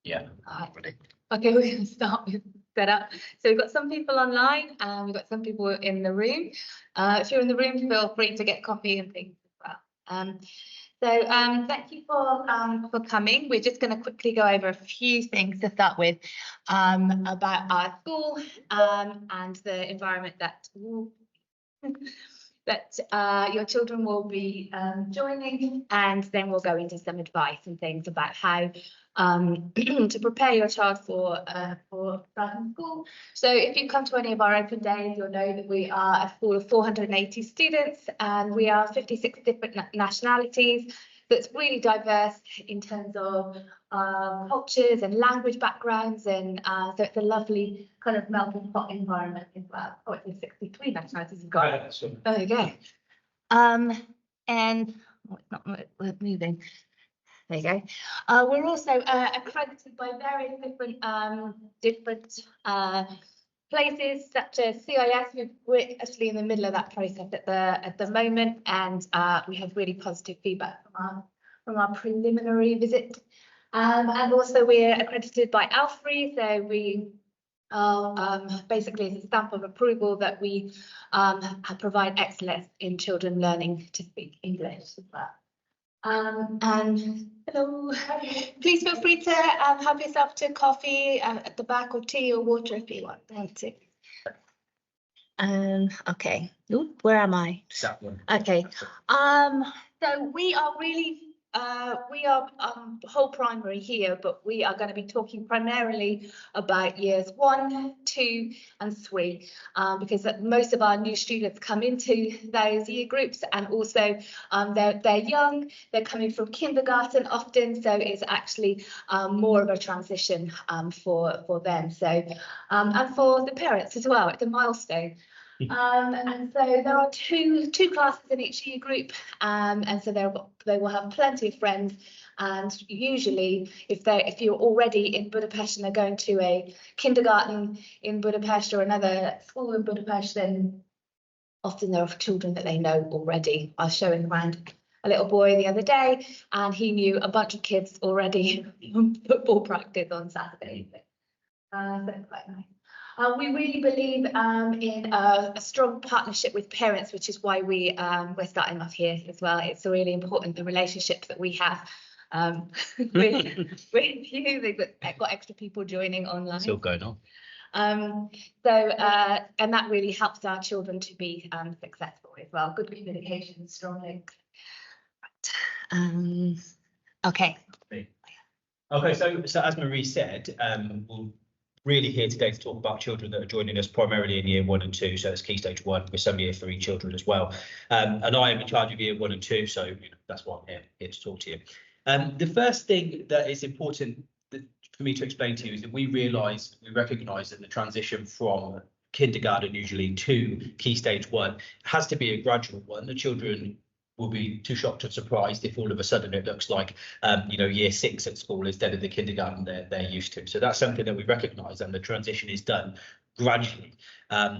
Yeah. All right. Okay, we're going to start with setup. So we've got some people online and we've got some people in the room. If you're in the room, feel free to get coffee and things as well. Thank you for coming. We're just going to quickly go over a few things to start with about our school and the environment that your children will be joining, and then we'll go into some advice and things about how to prepare your child for starting school. So if you come to any of our open days, you'll know that we are a school of 480 students and we are 56 different nationalities. So it's really diverse in terms of cultures and language backgrounds, and so it's a lovely kind of melting pot environment as well. Oh, it's 63 nationalities you've got. There you go. And oh, it's not moving. There you go. We're also accredited by various different places such as CIS. We're actually in the middle of that process at the moment, and we have really positive feedback from our preliminary visit. And also we're accredited by ALFRE, so we basically it's a stamp of approval that we provide excellence in children learning to speak English as well. And hello, please feel free to help yourself to coffee at the back, or tea or water if you want to. Okay. Ooh, where am I? Okay. So we are really whole primary here, but we are going to be talking primarily about years 1, 2 and 3, because most of our new students come into those year groups, and also they're young, they're coming from kindergarten often, so it's actually more of a transition for them, so and for the parents as well. It's a milestone. And so there are two classes in each year group, and so they will have plenty of friends. And usually, if you're already in Budapest and they're going to a kindergarten in Budapest or another school in Budapest, then often there are children that they know already. I was showing around a little boy the other day, and he knew a bunch of kids already from football practice on Saturday. So it's quite nice. We really believe in a strong partnership with parents, which is why we're starting off here as well. It's really important, the relationships that we have with you. They've got extra people joining online. Still going on. And that really helps our children to be successful as well. Good communication, strong links. Right. Okay. Okay, so as Marie said, we'll really here today to talk about children that are joining us primarily in year 1 and 2, so it's Key Stage 1 with some year 3 children as well. And I am in charge of year 1 and 2, so that's why I'm here to talk to you. The first thing that is important for me to explain to you is that we recognise that the transition from kindergarten usually to Key Stage 1 has to be a gradual one. The children will be too shocked and surprised if all of a sudden it looks like year 6 at school instead of the kindergarten they're used to. So that's something that we recognise, and the transition is done gradually.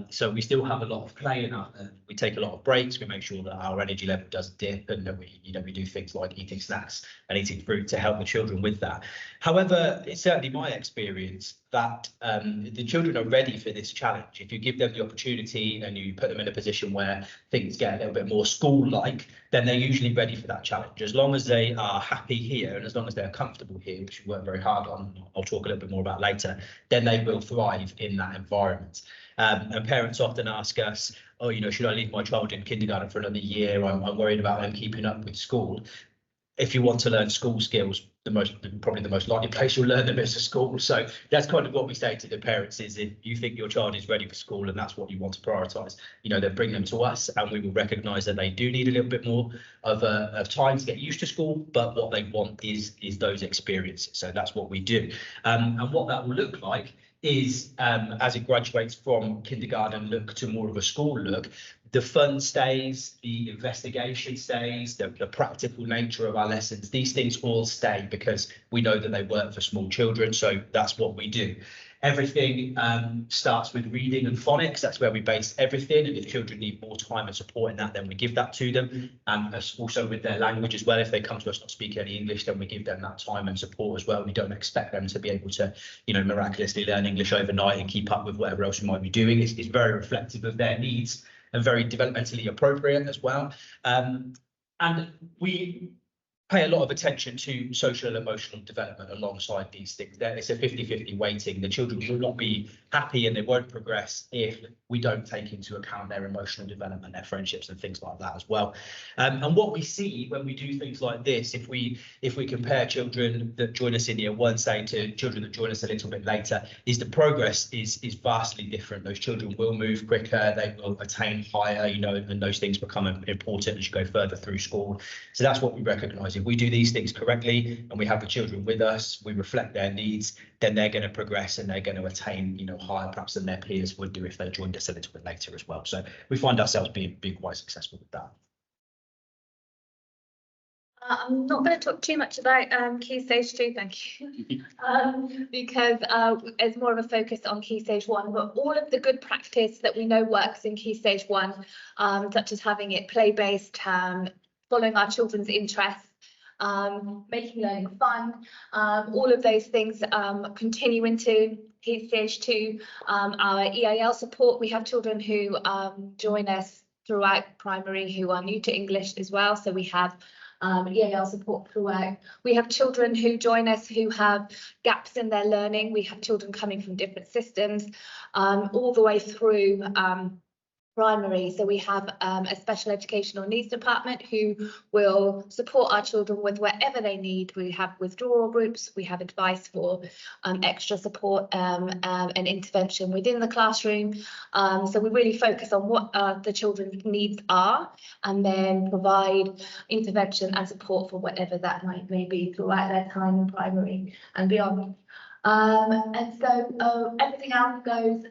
So we still have a lot of play in our, we take a lot of breaks, we make sure that our energy level doesn't dip, and that we do things like eating snacks and eating fruit to help the children with that. However, it's certainly my experience that the children are ready for this challenge. If you give them the opportunity and you put them in a position where things get a little bit more school-like, then they're usually ready for that challenge. As long as they are happy here and as long as they're comfortable here, which we work very hard on, I'll talk a little bit more about later, then they will thrive in that environment. And parents often ask us, oh, should I leave my child in kindergarten for another year? I'm worried about them keeping up with school. If you want to learn school skills, probably the most likely place you'll learn them is a school. So that's kind of what we say to the parents is, if you think your child is ready for school and that's what you want to prioritise, then bring them to us, and we will recognise that they do need a little bit more of time to get used to school, but what they want is those experiences. So that's what we do, and what that will look like is as it graduates from kindergarten look to more of a school look, the fun stays, the investigation stays, the practical nature of our lessons, these things all stay because we know that they work for small children, so that's what we do. Everything starts with reading and phonics. That's where we base everything. And if children need more time and support in that, then we give that to them. Also with their language as well. If they come to us not speaking any English, then we give them that time and support as well. We don't expect them to be able to, miraculously learn English overnight and keep up with whatever else we might be doing. It's very reflective of their needs and very developmentally appropriate as well. And we pay a lot of attention to social and emotional development alongside these things. It's a 50-50 weighting. The children will not be happy and they won't progress if we don't take into account their emotional development, their friendships and things like that as well. And what we see when we do things like this, if we compare children that join us in year one, say, to children that join us a little bit later, is the progress is vastly different. Those children will move quicker, they will attain higher, and those things become important as you go further through school. So that's what we recognise. If we do these things correctly and we have the children with us, we reflect their needs, then they're going to progress and they're going to attain, higher perhaps than their peers would do if they joined us a little bit later as well. So we find ourselves being quite successful with that. I'm not going to talk too much about Key Stage 2, thank you, because there's more of a focus on Key Stage 1, but all of the good practice that we know works in Key Stage 1, such as having it play-based, following our children's interests, making learning fun, all of those things continue into Key Stage 2. Our EAL support, we have children who join us throughout primary who are new to English as well, so we have EAL support throughout. We have children who join us who have gaps in their learning. We have children coming from different systems all the way through primary. So we have a special educational needs department who will support our children with whatever they need. We have withdrawal groups, we have advice for extra support and intervention within the classroom. So we really focus on what the children's needs are and then provide intervention and support for whatever that may be throughout their time in primary and beyond. And so everything else goes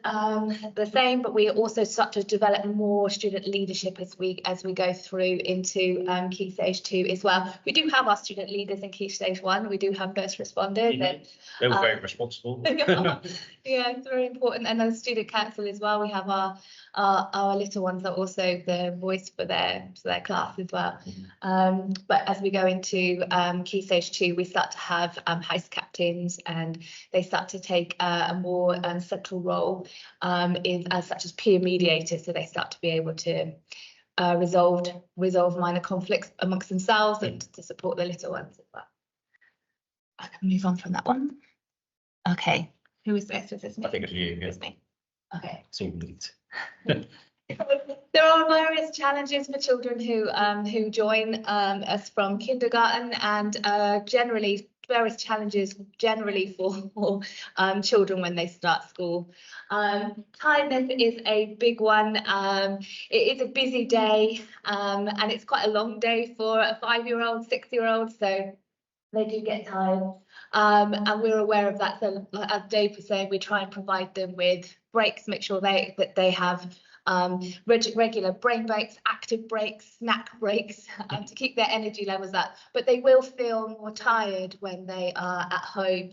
the same, but we also start to develop more student leadership as we go through into Key Stage 2 as well. We do have our student leaders in Key Stage 1. We do have first responders. And, they're very responsible. Yeah, it's very important. And then student council as well. We have our little ones are also the voice for their class as well. But as we go into Key Stage 2, we start to have house captains, and they start to take a more central role such as peer mediators. So they start to be able to resolve minor conflicts amongst themselves and to support the little ones as well. I can move on from that one. Okay, who is this? Is this me? I think it's you. It's me. Okay. So there are various challenges for children who join us from kindergarten, and generally various challenges for children when they start school. Tiredness is a big one. It is a busy day, and it's quite a long day for a 5-year-old, 6-year-old, so they do get tired. And we're aware of that. So as Dave was saying, we try and provide them with breaks, make sure that they have regular brain breaks, active breaks, snack breaks to keep their energy levels up, but they will feel more tired when they are at home.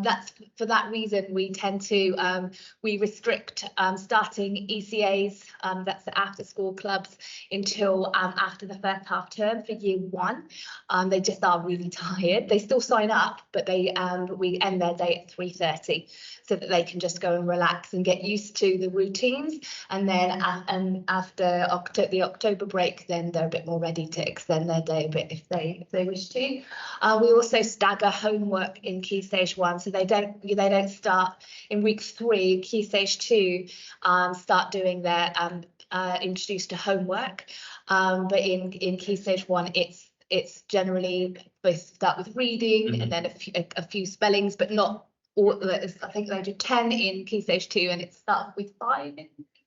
That's for that reason we tend to we restrict starting ECAs, that's the after school clubs, until after the first half term for year 1. They just are really tired. They still sign up, but we end their day at 3:30 so that they can just go and relax and get used to the routines. And then after the October break, then they're a bit more ready to extend their day a bit if they wish to. We also stagger homework in Key Stage 1, so they don't start in week 3. Key Stage 2 start doing their introduced to homework, but in Key Stage 1 it's generally they start with reading and then a few spellings, but not all. I think they do 10 in Key Stage 2 and it starts with 5.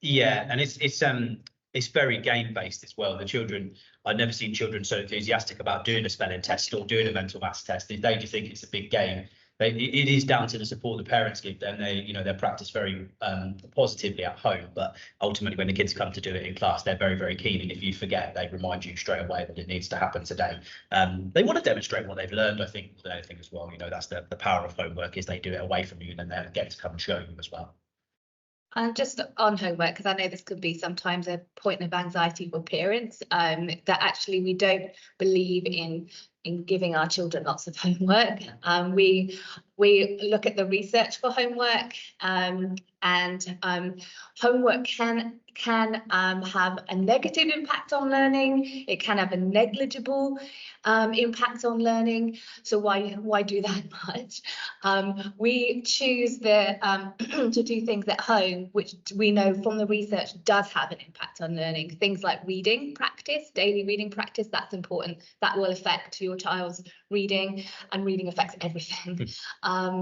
Yeah, and it's very game based as well. The children, I've never seen children so enthusiastic about doing a spelling test or doing a mental maths test. They just think it's a big game. it is down to the support the parents give them. They're practiced very positively at home, but ultimately when the kids come to do it in class, they're very, very keen. And if you forget, they remind you straight away that it needs to happen today. They want to demonstrate what they've learned, I think, with anything as well. That's the power of homework, is they do it away from you and then they get to come and show you as well. And just on homework, because I know this could be sometimes a point of anxiety for parents, that actually we don't believe in giving our children lots of homework. We look at the research for homework, and homework can have a negative impact on learning. It can have a negligible impact on learning. So why do that much? We choose to do things at home, which we know from the research does have an impact on learning. Things like reading practice, daily reading practice, that's important. That will affect your child's reading, and reading affects everything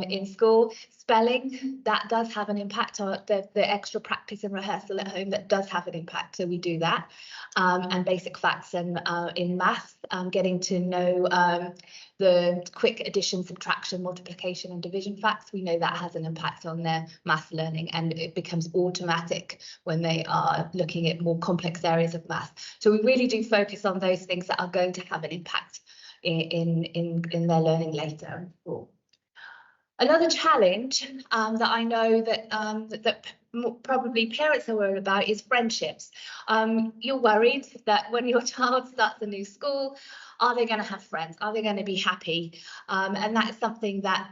in school. Spelling, that does have an impact on the extra practice and rehearsal at home, that does have an impact, so we do that. And basic facts and in maths, getting to know the quick addition, subtraction, multiplication and division facts, we know that has an impact on their maths learning, and it becomes automatic when they are looking at more complex areas of maths. So we really do focus on those things that are going to have an impact in their learning later. Another challenge that I know that probably parents are worried about is friendships. You're worried that when your child starts a new school, are they going to have friends? Are they going to be happy? And that is something that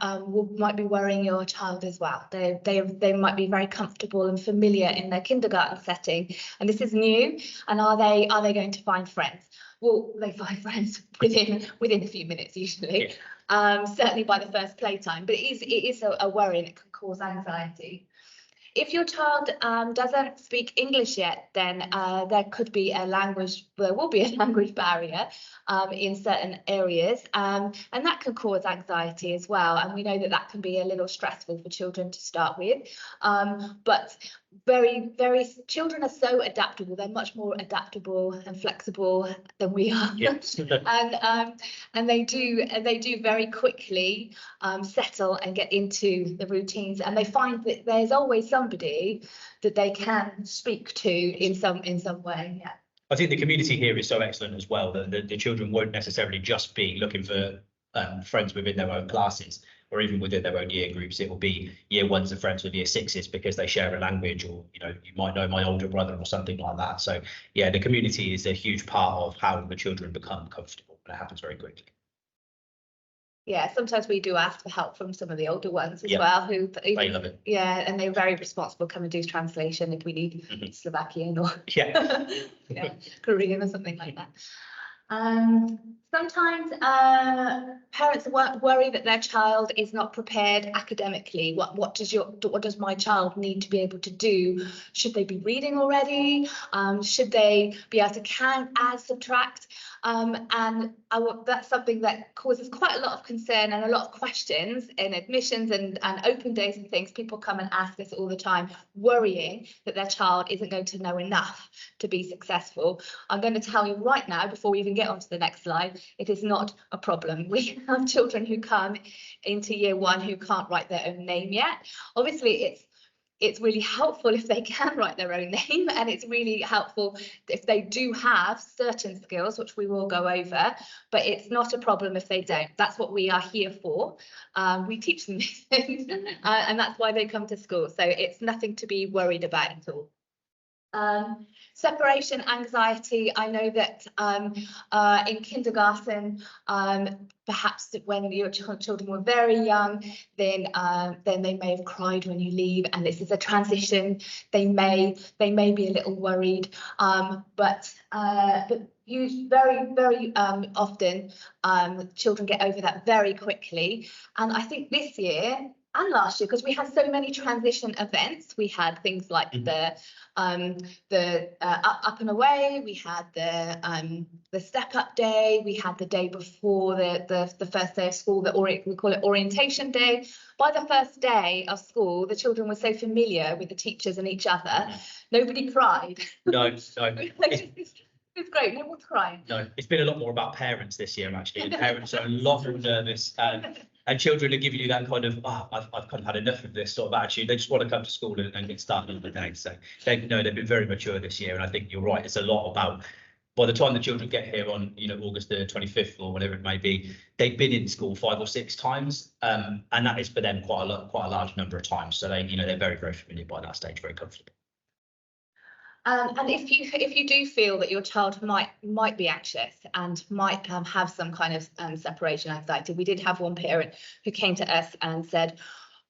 might be worrying your child as well. They might be very comfortable and familiar in their kindergarten setting, and this is new. And are they going to find friends? Well, they find friends within a few minutes usually. Yeah. Certainly by the first playtime, but it is a worry, and it can cause anxiety. If your child doesn't speak English yet, then there will be a language barrier in certain areas, and that can cause anxiety as well. And we know that can be a little stressful for children to start with. But children are so adaptable. They're much more adaptable and flexible than we are. Yes. and they do very quickly settle and get into the routines, and they find that there's always somebody that they can speak to in some way. Yeah. I think the community here is so excellent as well, that the children won't necessarily just be looking for friends within their own classes or even within their own year groups. It will be year ones are friends with year sixes because they share a language, or you might know my older brother or something like that. So yeah, the community is a huge part of how the children become comfortable, and it happens very quickly. Yeah, sometimes we do ask for help from some of the older ones as well, who they love it. Yeah, and they're very responsible, come and do translation if we need Slovakian or Korean or something like that. Sometimes parents worry that their child is not prepared academically. What does my child need to be able to do? Should they be reading already? Should they be able to count, add, subtract? And that's something that causes quite a lot of concern and a lot of questions in admissions and open days and things. People come and ask us all the time, worrying that their child isn't going to know enough to be successful. I'm going to tell you right now, before we even get on to the next slide, it is not a problem. We have children who come into year one who can't write their own name yet. Obviously, it's really helpful if they can write their own name, and it's really helpful if they do have certain skills, which we will go over, but it's not a problem if they don't. That's what we are here for. We teach them these things, and that's why they come to school. So it's nothing to be worried about at all. Separation anxiety. I know that in kindergarten, perhaps when your children were very young, then they may have cried when you leave, and this is a transition. They may be a little worried, but very often children get over that very quickly. And I think this year and last year, because we had so many transition events, we had things like the up and away, we had the step up day, we had the day before the first day of school, we call it orientation day. By the first day of school, the children were so familiar with the teachers and each other, nobody cried. No. It's great. No one's crying. No, it's been a lot more about parents this year, actually. And parents are a lot more nervous. and children are giving you that kind of, I've kind of had enough of this sort of attitude. They just want to come to school and get started on the day. So they've been very mature this year, and I think you're right. It's a lot about, by the time the children get here on, August the 25th or whatever it may be, they've been in school 5 or 6 times, and that is for them quite a large number of times. So they're very, very familiar by that stage, very comfortable. And if you do feel that your child might be anxious and might have some kind of separation anxiety, we did have one parent who came to us and said,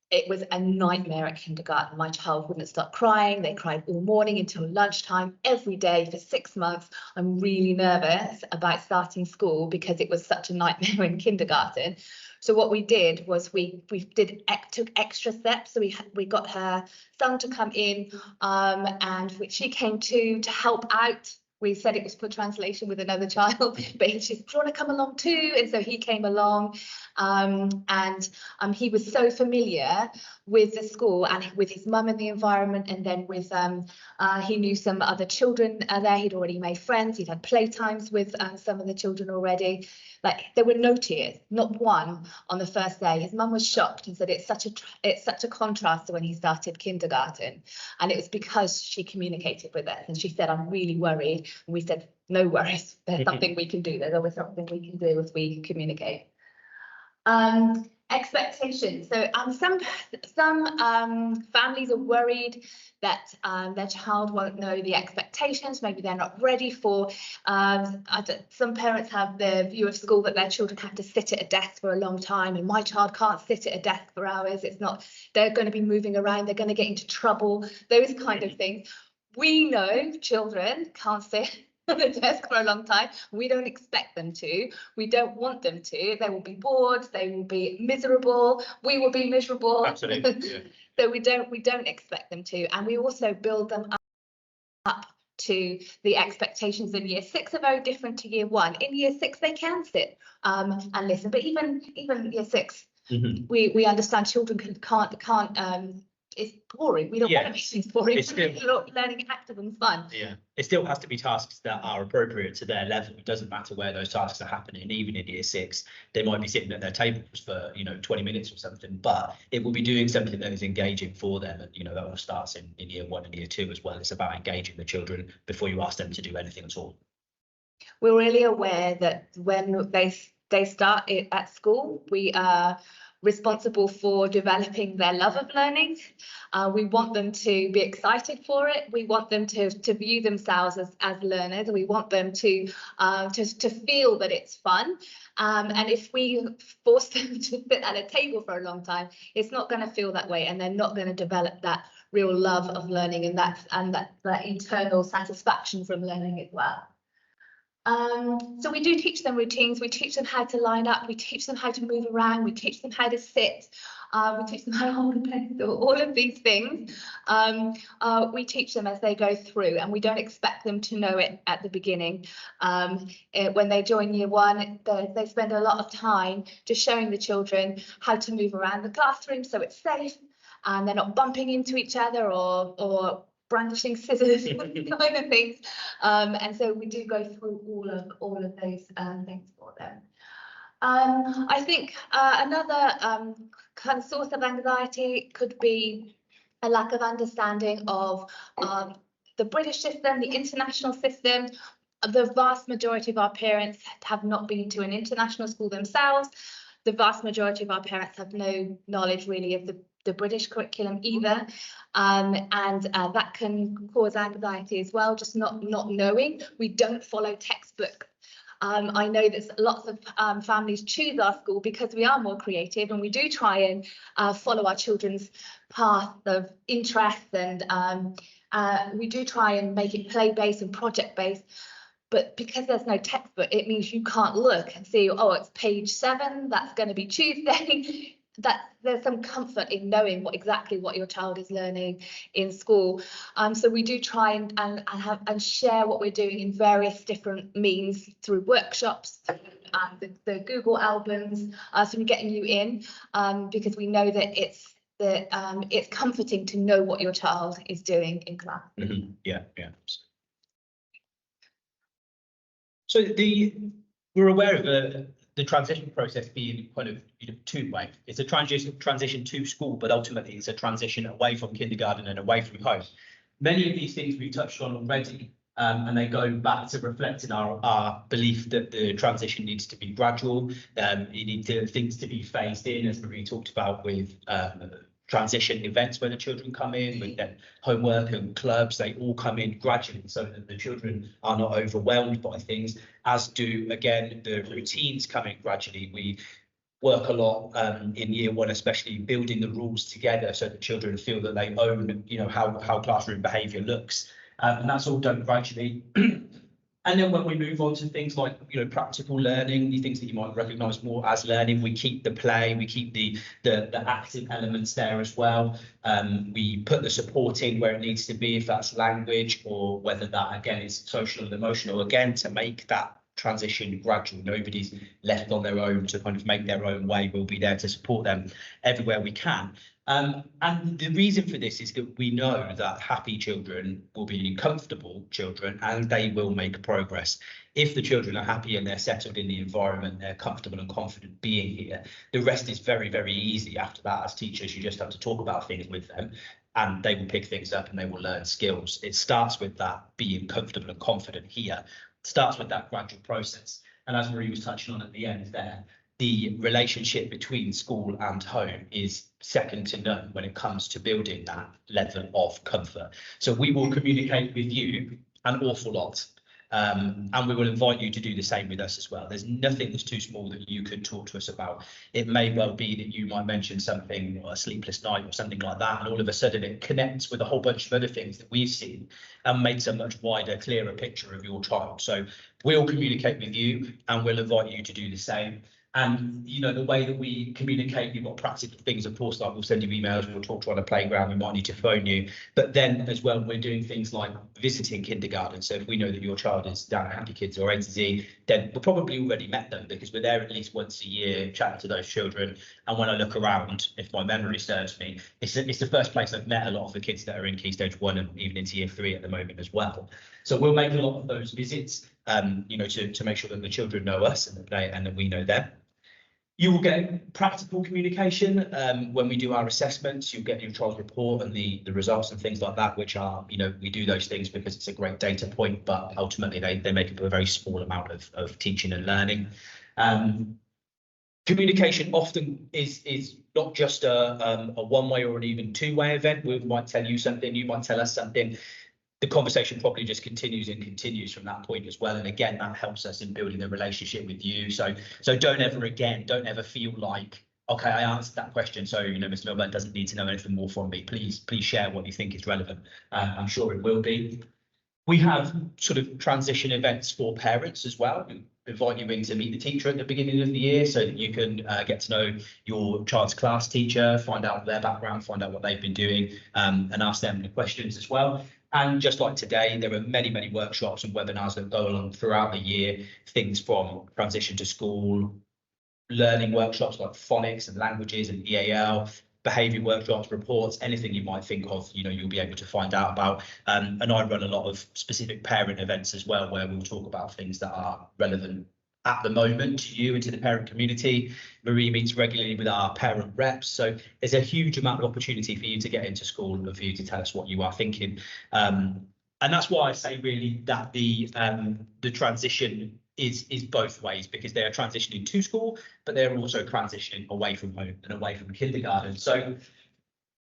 it was a nightmare at kindergarten. My child wouldn't stop crying. They cried all morning until lunchtime, every day for 6 months. I'm really nervous about starting school because it was such a nightmare in kindergarten. So what we did was we took extra steps. So we got her son to come in, and which she came to help out. We said it was for translation with another child, but he said, do you want to come along too? And so he came along, and he was so familiar with the school and with his mum and the environment, and then with he knew some other children there. He'd already made friends. He'd had playtimes with some of the children already. Like, there were no tears, not one on the first day. His mum was shocked and said it's such a contrast to when he started kindergarten, and it was because she communicated with us, and she said, I'm really worried. And we said, no worries, there's something we can do. There's always something we can do if we communicate. Expectations. So some families are worried that their child won't know the expectations. Maybe they're not ready for. Some parents have the view of school that their children have to sit at a desk for a long time, and my child can't sit at a desk for hours. It's not. They're going to be moving around. They're going to get into trouble. Those kind of things. We know children can't sit on the desk for a long time. We don't expect them to. We don't want them to. They will be bored. They will be miserable. We will be miserable. Absolutely. Yeah. So we don't expect them to, and we also build them up to the expectations. In year 6 are very different to year 1. In year 6 they can sit and listen, but even year 6, we understand children can't. It's boring. We don't want to make things boring. Learning active and fun. Yeah, it still has to be tasks that are appropriate to their level. It doesn't matter where those tasks are happening. Even in year 6, they might be sitting at their tables for 20 minutes or something, but it will be doing something that is engaging for them. And that all starts in year 1 and year 2 as well. It's about engaging the children before you ask them to do anything at all. We're really aware that when they start it at school, we are responsible for developing their love of learning. We want them to be excited for it. We want them to view themselves as learners. We want them to feel that it's fun. And if we force them to sit at a table for a long time, it's not going to feel that way, and they're not going to develop that real love of learning and that internal satisfaction from learning as well. So we do teach them routines. We teach them how to line up. We teach them how to move around. We teach them how to sit. We teach them how to hold a pencil. All of these things we teach them as they go through, and we don't expect them to know it at the beginning. When they join year 1, they spend a lot of time just showing the children how to move around the classroom so it's safe, and they're not bumping into each other or brandishing scissors, kind of things, and so we do go through all of those things for them. I think another kind of source of anxiety could be a lack of understanding of the British system, the international system. The vast majority of our parents have not been to an international school themselves. The vast majority of our parents have no knowledge really of the British curriculum either, and that can cause anxiety as well, just not knowing. We don't follow textbook. I know that lots of families choose our school because we are more creative, and we do try and follow our children's path of interest, and we do try and make it play-based and project-based. But because there's no textbook, it means you can't look and see, oh, it's page 7, that's going to be Tuesday. That there's some comfort in knowing exactly what your child is learning in school. So we do try and share what we're doing in various different means through workshops, the Google albums. So we're getting you in because we know that it's comforting to know what your child is doing in class. Yeah. So we're aware of the transition process being kind of two-way. It's a transition to school, but ultimately it's a transition away from kindergarten and away from home. Many of these things we've touched on already, and they go back to reflecting our belief that the transition needs to be gradual. You need things to be phased in, as Marie talked about with transition events where the children come in, with their homework and clubs. They all come in gradually so that the children are not overwhelmed by things, as do, again, the routines coming gradually. We work a lot in year one, especially building the rules together so that children feel that they own, how classroom behaviour looks. And that's all done gradually. And then when we move on to things like, practical learning, the things that you might recognise more as learning, we keep the play, we keep the active elements there as well. We put the support in where it needs to be, if that's language, or whether that, again, is social and emotional, again, to make that transition gradual. Nobody's left on their own to kind of make their own way. We'll be there to support them everywhere we can. And the reason for this is that we know that happy children will be comfortable children, and they will make progress. If the children are happy and they're settled in the environment, they're comfortable and confident being here, the rest is very, very easy. After that, as teachers, you just have to talk about things with them, and they will pick things up and they will learn skills. It starts with that being comfortable and confident here. It starts with that gradual process. And as Marie was touching on at the end there, the relationship between school and home is second to none when it comes to building that level of comfort. So we will communicate with you an awful lot, and we will invite you to do the same with us as well. There's nothing that's too small that you could talk to us about. It may well be that you might mention something, or a sleepless night or something like that, and all of a sudden it connects with a whole bunch of other things that we've seen and makes a much wider, clearer picture of your child. So we'll communicate with you and we'll invite you to do the same. And, the way that we communicate, we've got practical things, of course, like we'll send you emails, we'll talk to you on a playground, we might need to phone you. But then as well, we're doing things like visiting kindergarten. So if we know that your child is down at Happy Kids or A to Z, then we've probably already met them, because we're there at least once a year chatting to those children. And when I look around, if my memory serves me, it's the first place I've met a lot of the kids that are in Key Stage 1 and even into Year 3 at the moment as well. So we'll make a lot of those visits, to make sure that the children know us and that we know them. You will get practical communication when we do our assessments. You'll get your child's report and the results and things like that, which are, we do those things because it's a great data point, but ultimately they make up a very small amount of teaching and learning. Communication often is not just a one-way or an even two-way event. We might tell you something, you might tell us something. The conversation probably just continues from that point as well. And again, that helps us in building the relationship with you. So don't ever feel like, okay, I answered that question, so Mr. Milburn doesn't need to know anything more from me. Please share what you think is relevant. I'm sure it will be. We have sort of transition events for parents as well. We invite you in to meet the teacher at the beginning of the year so that you can get to know your child's class teacher, find out their background, find out what they've been doing, and ask them the questions as well. And just like today, there are many, many workshops and webinars that go along throughout the year, things from transition to school, learning workshops like phonics and languages and EAL, behaviour workshops, reports, anything you might think of, you'll be able to find out about. And I run a lot of specific parent events as well, where we'll talk about things that are relevant at the moment to you and to the parent community. Marie meets regularly with our parent reps. So there's a huge amount of opportunity for you to get into school and for you to tell us what you are thinking. And that's why I say really that the transition is both ways, because they are transitioning to school, but they're also transitioning away from home and away from kindergarten. So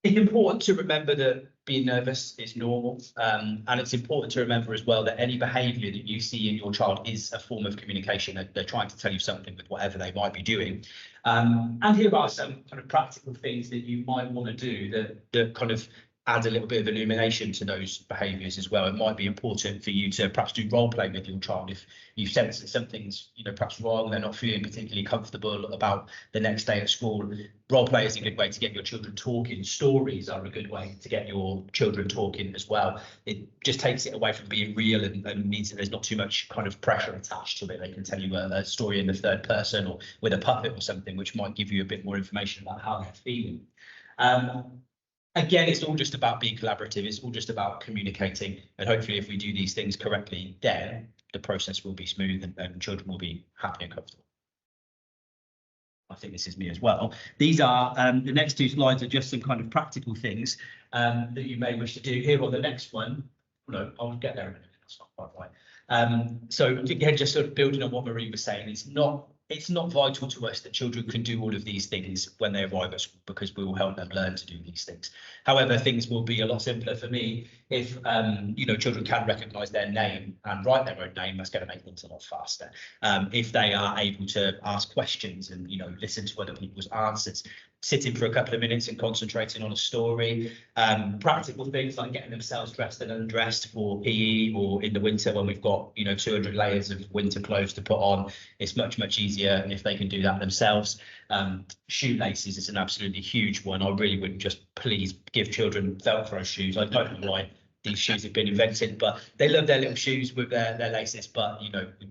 it's important to remember that being nervous is normal, and it's important to remember as well that any behaviour that you see in your child is a form of communication. They're trying to tell you something with whatever they might be doing. And here are some kind of practical things that you might want to do that kind of add a little bit of illumination to those behaviours as well. It might be important for you to perhaps do role play with your child if you sense that something's perhaps wrong, they're not feeling particularly comfortable about the next day at school. Role play is a good way to get your children talking. Stories are a good way to get your children talking as well. It just takes it away from being real and means that there's not too much kind of pressure attached to it. They can tell you a story in the third person or with a puppet or something, which might give you a bit more information about how they're feeling. Again, it's all just about being collaborative. It's all just about communicating. And hopefully if we do these things correctly, then the process will be smooth and children will be happy and comfortable. I think this is me as well. These are the next two slides are just some kind of practical things that you may wish to do. Here on the next one, no, I'll get there in a minute. That's not quite right. So again, just sort of building on what Marie was saying, it's not vital to us that children can do all of these things when they arrive at school, because we will help them learn to do these things. However, things will be a lot simpler for me if children can recognise their name and write their own name. That's going to make things a lot faster. If they are able to ask questions and listen to other people's answers, sitting for a couple of minutes and concentrating on a story, practical things like getting themselves dressed and undressed for PE, or in the winter when we've got 200 layers of winter clothes to put on. It's much easier if they can do that themselves. Shoelaces is an absolutely huge one. I really would just please give children Velcro shoes. I don't know why these shoes have been invented, but they love their little shoes with their laces, but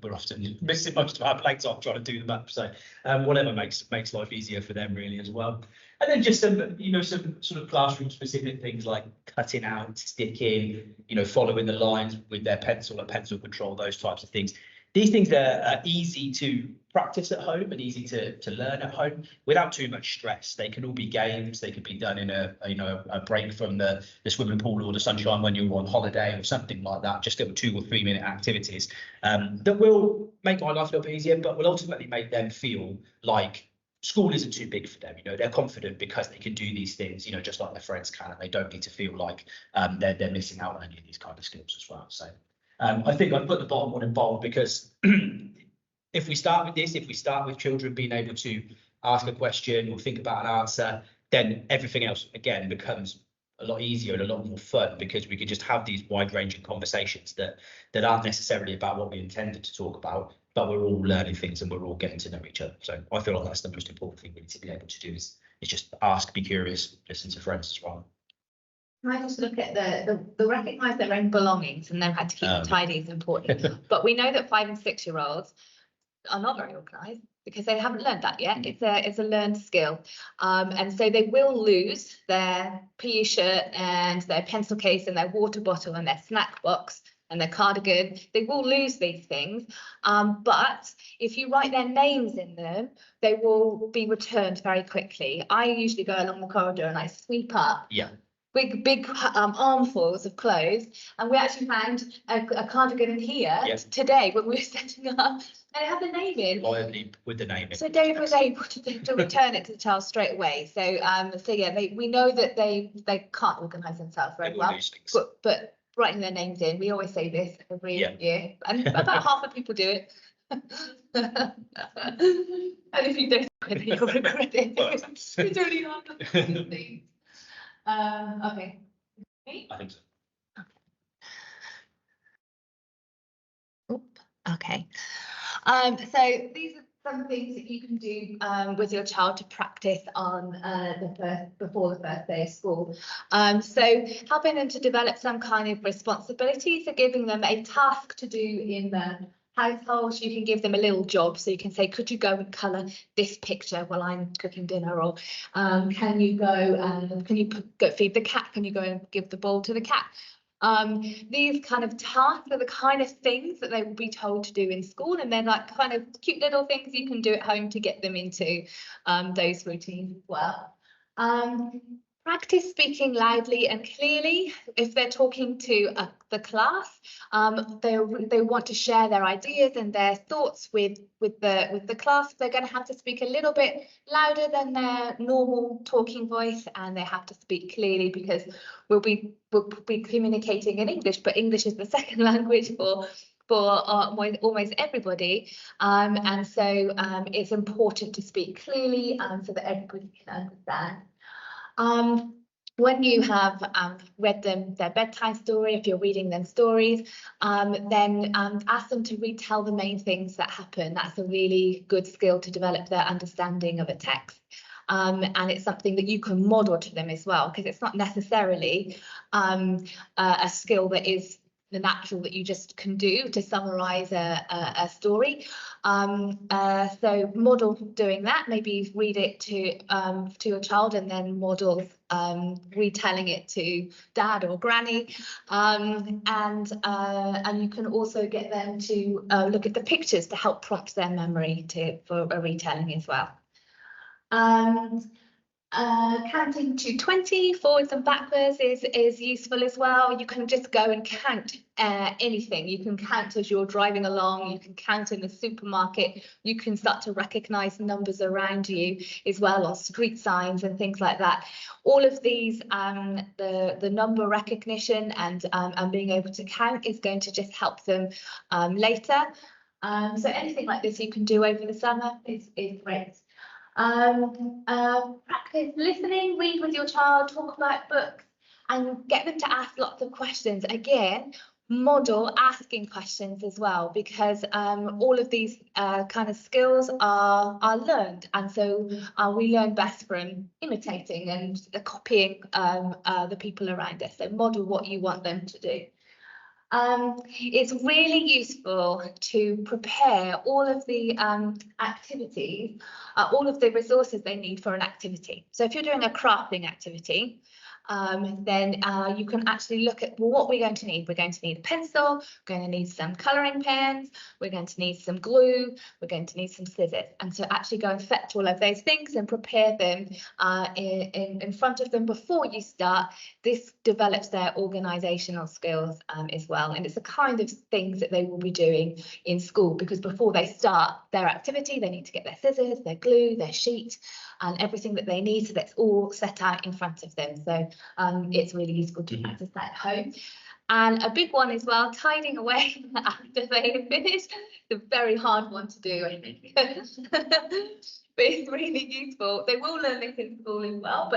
we're often missing most of our playtime trying to do them up. So whatever makes life easier for them really as well. And then just some some sort of classroom specific things like cutting out, sticking, following the lines with their pencil and pencil control, those types of things. These things are easy to practice at home and easy to learn at home without too much stress. They can all be games. They could be done in a break from the swimming pool or the sunshine when you're on holiday or something like that. Just little 2 or 3 minute activities that will make my life a little bit easier, but will ultimately make them feel like school isn't too big for them. They're confident because they can do these things, just like their friends can, and they don't need to feel like they're missing out on any of these kind of skills as well. So I think I've put the bottom one in bold because if we start with children being able to ask a question or think about an answer, then everything else again becomes a lot easier and a lot more fun, because we can just have these wide-ranging conversations that aren't necessarily about what we intended to talk about, but we're all learning things and we're all getting to know each other. So I feel like that's the most important thing we need to be able to do is just ask, be curious, listen to friends as well. I just look at the recognise their own belongings and know how to keep them tidy is important. But we know that 5 and 6 year olds are not very organised because they haven't learned that yet. It's a learned skill, and so they will lose their PE shirt and their pencil case and their water bottle and their snack box and their cardigan. They will lose these things, but if you write their names in them, they will be returned very quickly. I usually go along the corridor and I sweep up. Yeah. Big armfuls of clothes, and we actually found a cardigan in here today when we were setting up, and it had the name in. Loyally with the name in. So Dave was able to return it to the child straight away. So yeah, we know that they can't organise themselves very well, but writing their names in, we always say this every year, and about half the people do it. And if you don't, you'll regret it. It's really hard. Okay. I think so. Okay. So these are some things that you can do with your child to practice on before the first day of school. So helping them to develop some kind of responsibility, so giving them a task to do in the household. You can give them a little job, so you can say, could you go and colour this picture while I'm cooking dinner, or can you go feed the cat, can you go and give the bowl to the cat? These kind of tasks are the kind of things that they will be told to do in school, and they're like kind of cute little things you can do at home to get them into those routines as well. Practice speaking loudly and clearly. If they're talking to the class, they want to share their ideas and their thoughts with the class. They're going to have to speak a little bit louder than their normal talking voice, and they have to speak clearly because we'll be communicating in English, but English is the second language for almost everybody, and so it's important to speak clearly so that everybody can understand. When you have read them their bedtime story, if you're reading them stories, then ask them to retell the main things that happen. That's a really good skill to develop their understanding of a text. And it's something that you can model to them as well, because it's not necessarily a skill that is the natural that you just can do to summarize a story. So model doing that, maybe read it to your child and then model retelling it to dad or granny, and you can also get them to look at the pictures to help prompt their memory for a retelling as well. Counting to 20 forwards and backwards is useful as well. You can just go and count anything. You can count as you're driving along. You can count in the supermarket. You can start to recognize numbers around you as well on street signs and things like that. All of these, the number recognition and being able to count is going to just help them later. So anything like this you can do over the summer is great. Practice listening, read with your child, talk about books, and get them to ask lots of questions. Again, model asking questions as well, because all of these kind of skills are learned, and so we learn best from imitating and copying the people around us. So model what you want them to do. It's really useful to prepare all of the activities, all of the resources they need for an activity. So if you're doing a crafting activity, then you can actually look at, well, what we're going to need. We're going to need a pencil, we're going to need some colouring pens, we're going to need some glue, we're going to need some scissors. And so actually go and fetch all of those things and prepare them in front of them before you start. This develops their organisational skills as well. And it's the kind of things that they will be doing in school, because before they start their activity, they need to get their scissors, their glue, their sheet, and everything that they need, so that's all set out in front of them. So it's really useful to practice that at home. And a big one as well, tidying away after they have finished. It's a very hard one to do, I think. But it's really useful. They will learn this in school as well.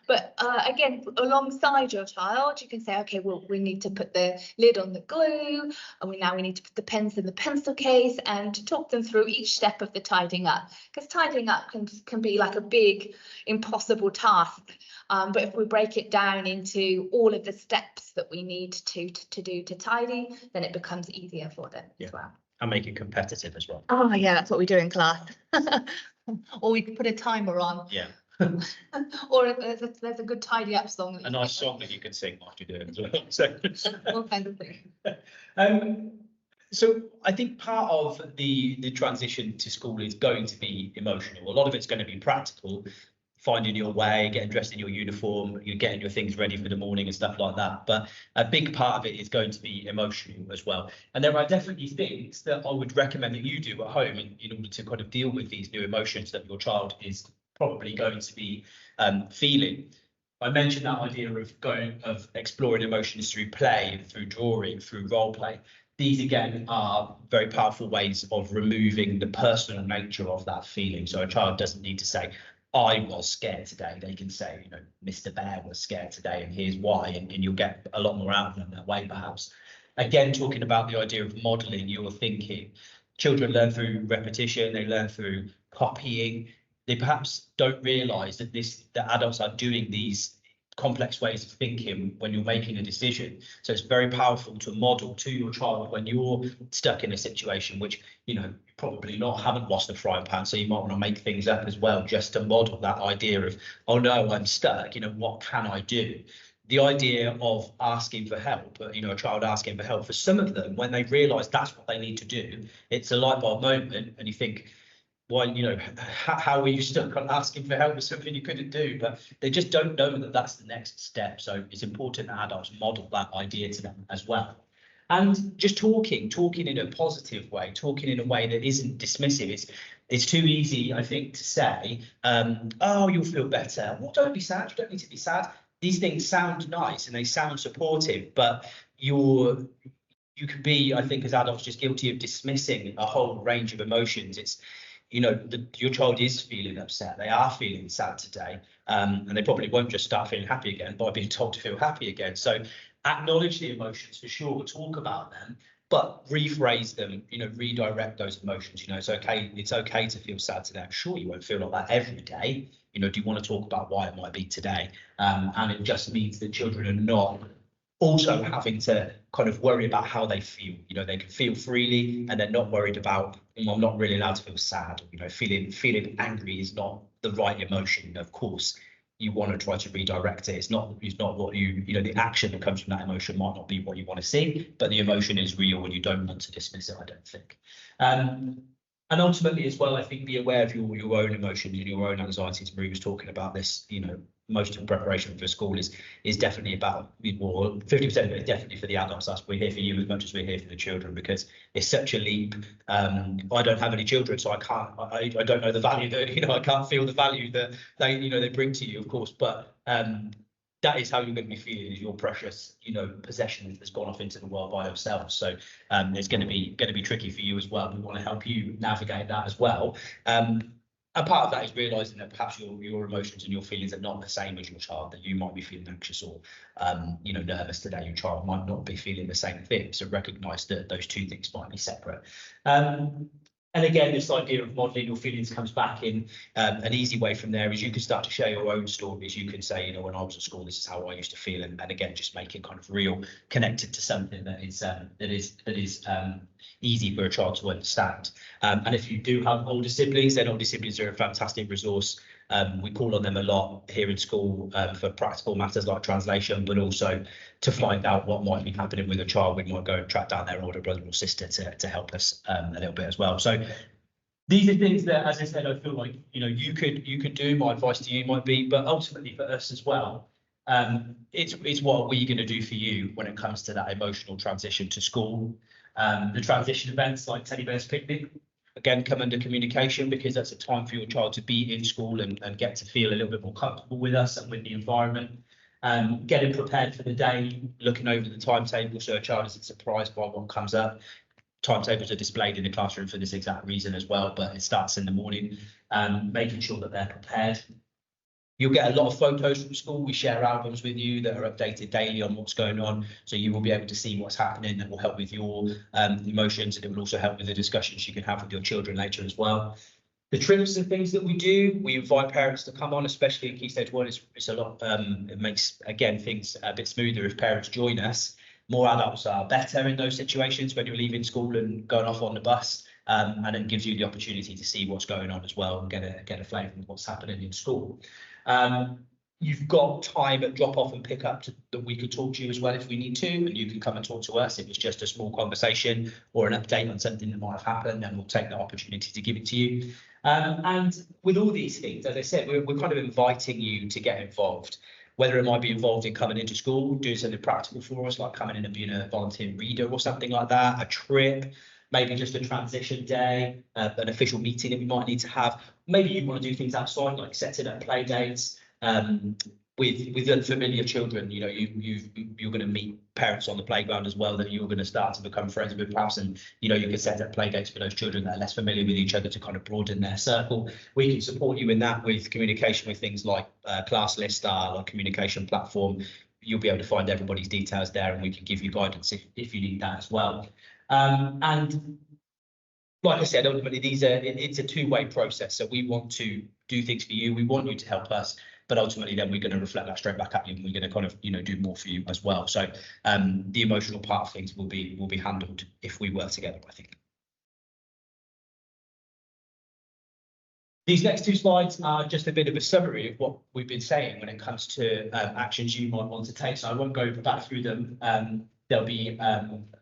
But again, alongside your child, you can say, okay, well, we need to put the lid on the glue, and we need to put the pens in the pencil case, and talk them through each step of the tidying up. Because tidying up can be like a big, impossible task. But if we break it down into all of the steps that we need to do to tidy, then it becomes easier for them as well. And make it competitive as well. Oh yeah, that's what we do in class. Or we could put a timer on. Yeah. Or there's a good tidy up song. A nice song that you can sing after you do it as well. So all kinds of things. So I think part of the transition to school is going to be emotional. A lot of it's going to be practical, finding your way, getting dressed in your uniform, you're getting your things ready for the morning and stuff like that. But a big part of it is going to be emotional as well. And there are definitely things that I would recommend that you do at home in order to kind of deal with these new emotions that your child is probably going to be feeling. I mentioned that idea of exploring emotions through play, through drawing, through role play. These again are very powerful ways of removing the personal nature of that feeling. So a child doesn't need to say, I was scared today. They can say, you know, Mr. Bear was scared today, and here's why, and you'll get a lot more out of them that way, perhaps. Again, talking about the idea of modelling your thinking. Children learn through repetition, they learn through copying. They perhaps don't realise that the adults are doing these complex ways of thinking when you're making a decision. So it's very powerful to model to your child when you're stuck in a situation which, you know, probably haven't lost the frying pan, so you might want to make things up as well, just to model that idea of, oh no, I'm stuck, you know, what can I do? The idea of asking for help, you know, a child asking for help, for some of them, when they realise that's what they need to do, it's a light bulb moment, and you think, why, you know, how are you stuck on asking for help with something you couldn't do? But they just don't know that that's the next step. So it's important that adults model that idea to them as well. And just talking in a positive way, talking in a way that isn't dismissive. It's too easy, I think, to say, oh, you'll feel better. Well, don't be sad. You don't need to be sad. These things sound nice and they sound supportive, but you can be, I think, as adults, just guilty of dismissing a whole range of emotions. It's, you know, your child is feeling upset. They are feeling sad today, and they probably won't just start feeling happy again by being told to feel happy again. So acknowledge the emotions for sure, talk about them, but rephrase them, you know, redirect those emotions. You know, it's okay to feel sad today. I'm sure you won't feel like that every day. You know, do you want to talk about why it might be today? And it just means that children are not also having to kind of worry about how they feel. You know, they can feel freely, and they're not worried about, well, I'm not really allowed to feel sad. You know, feeling angry is not the right emotion. Of course, you want to try to redirect it. It's not what you know, the action that comes from that emotion might not be what you want to see, but the emotion is real and you don't want to dismiss it, I don't think. And ultimately as well, I think be aware of your own emotions and your own anxieties. Marie was talking about this, you know, most of preparation for school is definitely about, well, 50% of it is definitely for the adults. Us, we're here for you as much as we're here for the children, because it's such a leap. I don't have any children, so I don't know the value that, you know, I can't feel the value that they bring to you, of course, but that is how you're going to be feeling, is your precious, you know, possession that's gone off into the world by themselves. So it's going to be tricky for you as well. We want to help you navigate that as well. And part of that is realizing that perhaps your emotions and your feelings are not the same as your child, that you might be feeling anxious or you know, nervous today. Your child might not be feeling the same thing. So recognize that those two things might be separate. And again, this idea of modeling your feelings comes back in an easy way from there, is you can start to share your own stories. You can say, you know, when I was at school, this is how I used to feel. And again, just make it kind of real, connected to something that is easy for a child to understand. And if you do have older siblings, then older siblings are a fantastic resource. We call on them a lot here in school for practical matters like translation, but also to find out what might be happening with a child. We might go and track down their older brother or sister to help us a little bit as well. So these are things that, as I said, I feel like, you know, you could do. My advice to you might be, but ultimately for us as well, it's what are we going to do for you when it comes to that emotional transition to school. The transition events like Teddy Bear's Picnic, again, come under communication, because that's a time for your child to be in school and get to feel a little bit more comfortable with us and with the environment. Getting prepared for the day, looking over the timetable so a child isn't surprised by what comes up. Timetables are displayed in the classroom for this exact reason as well, but it starts in the morning, making sure that they're prepared. You'll get a lot of photos from school. We share albums with you that are updated daily on what's going on. So you will be able to see what's happening. That will help with your emotions, and it will also help with the discussions you can have with your children later as well. The trips and things that we do, we invite parents to come on, especially in Key Stage 1. It's a lot, it makes, again, things a bit smoother if parents join us. More adults are better in those situations when you're leaving school and going off on the bus. And it gives you the opportunity to see what's going on as well and get a flavour of what's happening in school. You've got time at drop off and pick up that we could talk to you as well if we need to, and you can come and talk to us if it's just a small conversation or an update on something that might have happened, and we'll take that opportunity to give it to you. And with all these things, as I said, we're kind of inviting you to get involved, whether it might be involved in coming into school, doing something practical for us, like coming in and being a volunteer reader or something like that, a trip, maybe just a transition day, an official meeting that we might need to have. Maybe you want to do things outside, like setting up play dates with unfamiliar children. You know, you're going to meet parents on the playground as well that you're going to start to become friends with, perhaps, and you know, you can set up play dates for those children that are less familiar with each other to kind of broaden their circle. We can support you in that with communication with things like Class List, our communication platform. You'll be able to find everybody's details there, and we can give you guidance if you need that as well. And like I said, ultimately, it's a two-way process. So we want to do things for you. We want you to help us, but ultimately, then we're going to reflect that straight back at you, and we're going to kind of, you know, do more for you as well. So the emotional part of things will be handled if we work together, I think. These next two slides are just a bit of a summary of what we've been saying when it comes to actions you might want to take. So I won't go back through them. They'll be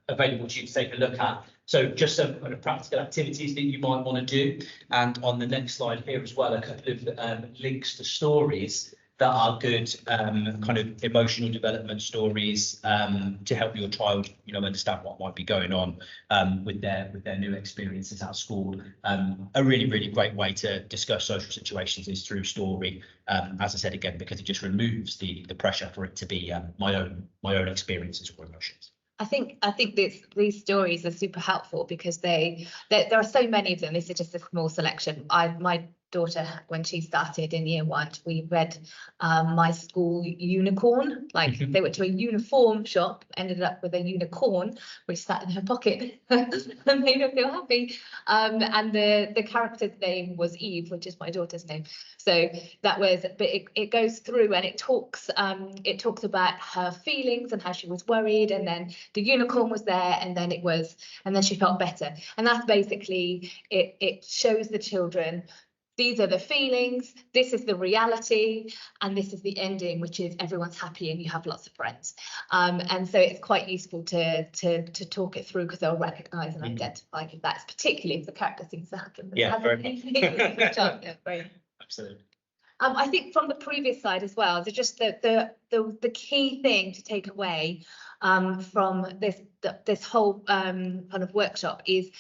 available to you to take a look at. So just some kind of practical activities that you might want to do. And on the next slide here as well, a couple of links to stories that are good kind of emotional development stories to help your child, you know, understand what might be going on with their new experiences at school. A really, really great way to discuss social situations is through story. As I said again, because it just removes the pressure for it to be my own experiences or emotions. I think these stories are super helpful because there are so many of them. This is just a small selection. My daughter, when she started in year 1, we read My School Unicorn. Like they went to a uniform shop, ended up with a unicorn which sat in her pocket and made her feel happy. And the character's name was Eve, which is my daughter's name. So that was, but it goes through and it talks about her feelings and how she was worried, and then the unicorn was there, and then she felt better. And that's basically it shows the children these are the feelings, this is the reality, and this is the ending, which is everyone's happy and you have lots of friends. And so it's quite useful to talk it through, because they'll recognise and identify if that's, particularly if the character seems to happen. Yeah, very much. Absolutely. I think from the previous slide as well, just the key thing to take away from this whole kind of workshop is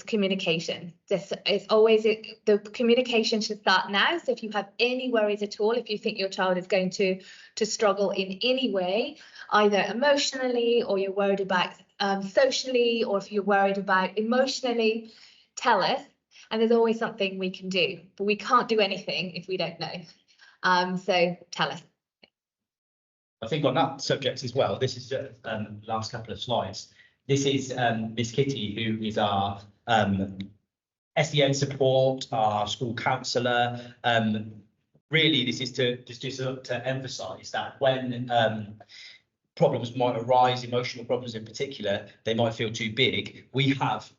communication. This is always the communication should start now. So if you have any worries at all, if you think your child is going to struggle in any way, either emotionally, or you're worried about socially, or if you're worried about emotionally, tell us. And there's always something we can do, but we can't do anything if we don't know. So tell us. I think on that subject as well, this is last couple of slides. This is Miss Kitty, who is our SEN support, our school counsellor. Really, this is to emphasise that when problems might arise, emotional problems in particular, they might feel too big. We have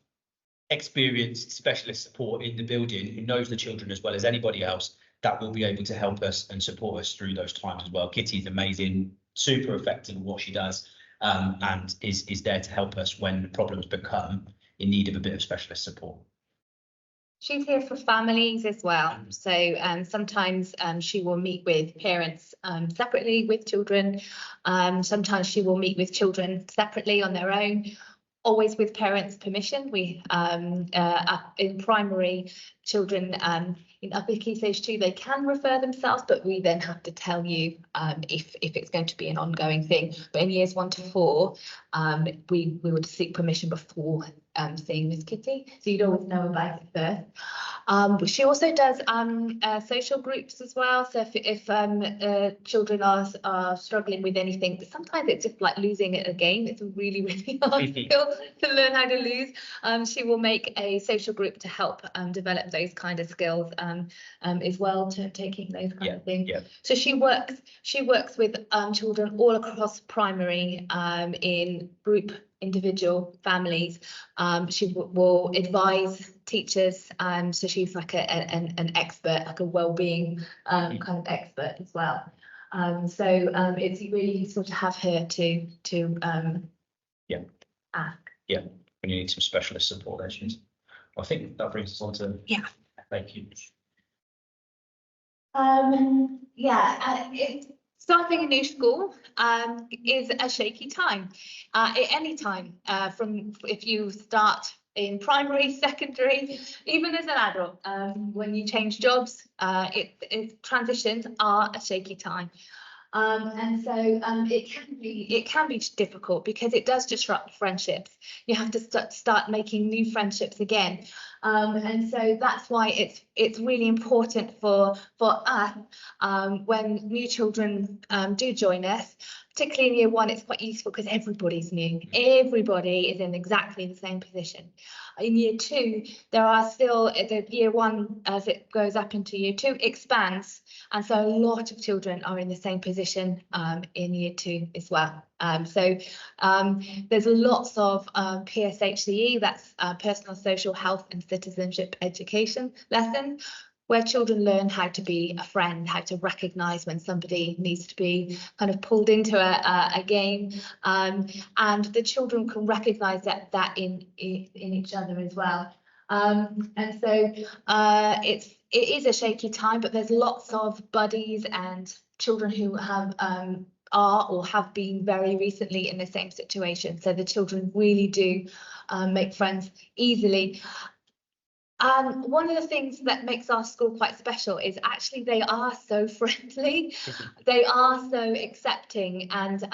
experienced specialist support in the building who knows the children as well as anybody else, that will be able to help us and support us through those times as well. Kitty's amazing, super effective in what she does, and is there to help us when problems become in need of a bit of specialist support. She's here for families as well. So sometimes she will meet with parents separately with children. Sometimes she will meet with children separately on their own, always with parents' permission. We in primary, children in upper key stage 2, they can refer themselves, but we then have to tell you if it's going to be an ongoing thing. But in years 1 to 4, we would seek permission before seeing Miss Kitty, so you'd always know about it first. But she also does social groups as well. So if children are struggling with anything, sometimes it's just like losing at a game. It's a really, really hard skill to learn how to lose. She will make a social group to help develop those kind of skills as well, to taking those kind of things. Yeah. So she works with children all across primary in group, individual, families. She will advise teachers, so she's like an expert, like a well-being kind of expert as well. So it's really useful to have her to ask. Yeah, when you need some specialist support there, she's. I think that brings us on to FAQ. Starting a new school is a shaky time. At any time, from if you start in primary, secondary, even as an adult, when you change jobs, transitions are a shaky time. And so it can be difficult, because it does disrupt friendships. You have to start making new friendships again. And so that's why it's really important for us, when new children do join us, particularly in year 1, it's quite useful because everybody's new. Everybody is in exactly the same position. In year 2, there are still, the year 1, as it goes up into year 2, expands. And so a lot of children are in the same position in year 2 as well. So there's lots of PSHCE, that's personal, social, health and citizenship education lessons, where children learn how to be a friend, how to recognise when somebody needs to be kind of pulled into a game, and the children can recognise that in each other as well. And so it is a shaky time, but there's lots of buddies and children who are or have been very recently in the same situation. So the children really do make friends easily. One of the things that makes our school quite special is actually they are so friendly, they are so accepting, and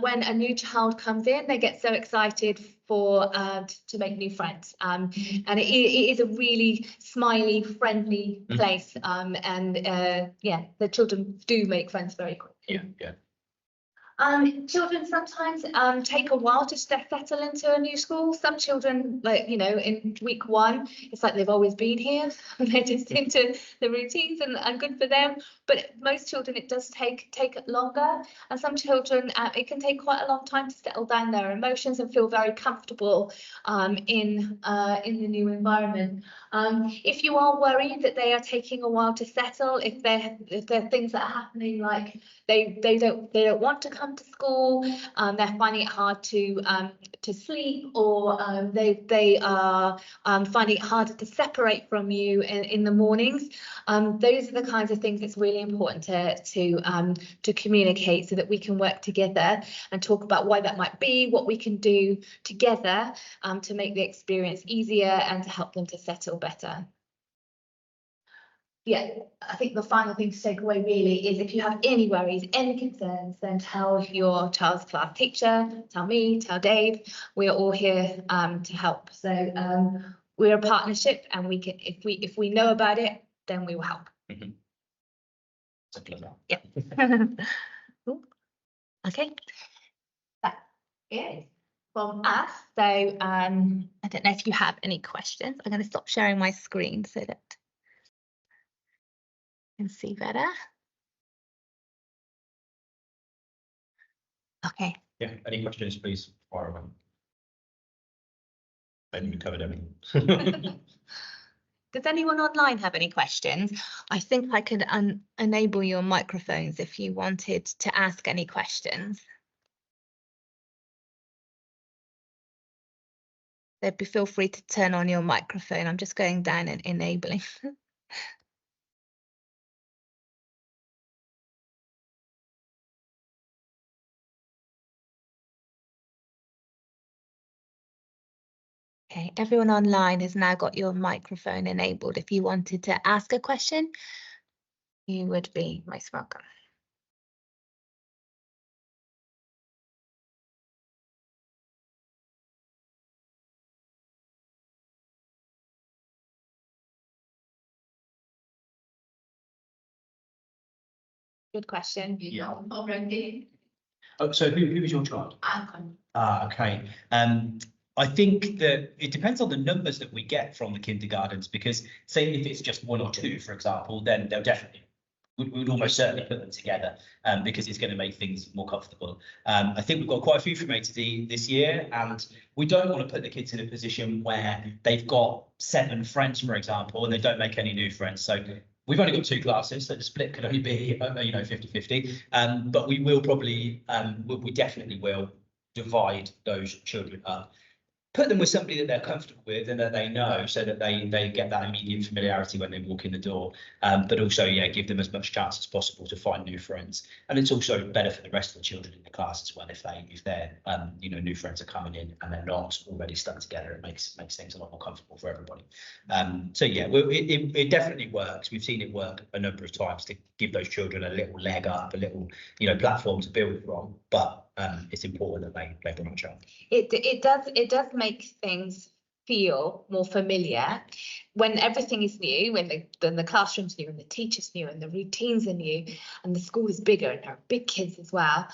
when a new child comes in, they get so excited to make new friends, and it is a really smiley, friendly place, the children do make friends very quickly. Yeah. Children sometimes take a while to settle into a new school. Some children, like, in week 1, it's like they've always been here. They're just into the routines and good for them. But most children, it does take longer. And some children, it can take quite a long time to settle down their emotions and feel very comfortable in the new environment. If you are worried that they are taking a while to settle, if there are things that are happening, like they don't want to come to school, they're finding it hard to sleep, or they are finding it harder to separate from you in the mornings, those are the kinds of things it's really important to communicate, so that we can work together and talk about why that might be, what we can do together to make the experience easier and to help them to settle better. Yeah, I think the final thing to take away really is, if you have any worries, any concerns, then tell your child's class teacher, tell me, tell Dave. We are all here to help. So we're a partnership, and we can, if we know about it, then we will help. Mm-hmm. Simple as that. Yeah. Okay. That's it from us. So I don't know if you have any questions. I'm going to stop sharing my screen so that I can see better. Okay. Yeah, any questions, please fire away. I think we covered everything. Does anyone online have any questions? I think I could enable your microphones if you wanted to ask any questions. So feel free to turn on your microphone. I'm just going down and enabling. Okay, everyone online has now got your microphone enabled. If you wanted to ask a question, you would be most welcome. Good question. Yeah. Already. Oh, so who is your child? Okay. I think that it depends on the numbers that we get from the kindergartens, because say if it's just 1 or 2, for example, then they'll definitely, we would almost certainly put them together, because it's going to make things more comfortable. I think we've got quite a few from A to D this year, and we don't want to put the kids in a position where they've got 7 friends, for example, and they don't make any new friends. So we've only got 2 classes, so the split could only be, 50-50. But we will probably, we definitely will divide those children up. Put them with somebody that they're comfortable with and that they know, so that they get that immediate familiarity when they walk in the door. But also, yeah, give them as much chance as possible to find new friends. And it's also better for the rest of the children in the class as well, if their new friends are coming in and they're not already stuck together. It makes things a lot more comfortable for everybody. So yeah, it definitely works. We've seen it work a number of times to give those children a little leg up, a little platform to build from. But it's important that they branch out. It does make things feel more familiar when everything is new, when the classroom's new and the teacher's new and the routines are new and the school is bigger and there are big kids as well.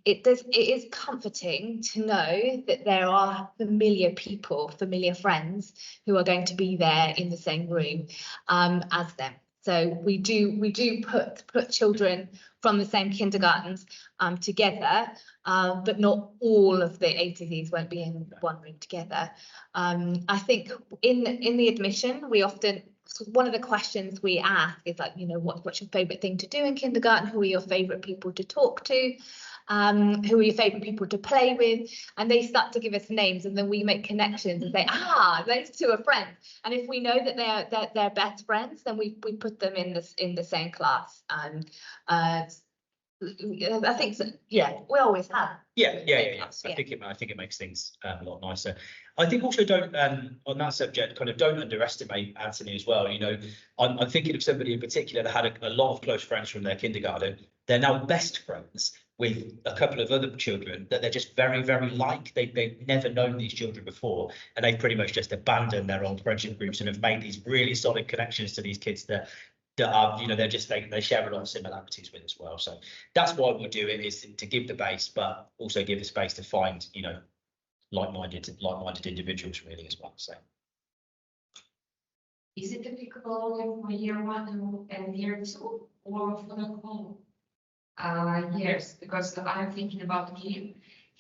It is comforting to know that there are familiar people, familiar friends who are going to be there in the same room as them. So we do put children from the same kindergartens together, but not all of the A to Zs won't be in one room together. I think in the admission, we often, one of the questions we ask is like, what's your favourite thing to do in kindergarten? Who are your favourite people to talk to? Who are your favourite people to play with? And they start to give us names, and then we make connections and say, those 2 are friends. And if we know that they're best friends, then we put them in the same class. I think so. Yeah, we always have. Yeah. I think it makes things a lot nicer. I think also don't on that subject, kind of don't underestimate Anthony as well. I'm thinking of somebody in particular that had a lot of close friends from their kindergarten. They're now best friends with a couple of other children that they're just very, very like. They've never known these children before, and they've pretty much just abandoned their old friendship groups and have made these really solid connections to these kids that are, they share a lot of similarities with as well. So that's why we do it, is to give the base, but also give the space to find, like-minded individuals really as well. So is it applicable for year 1 and year 2, or for the whole years? Because I'm thinking about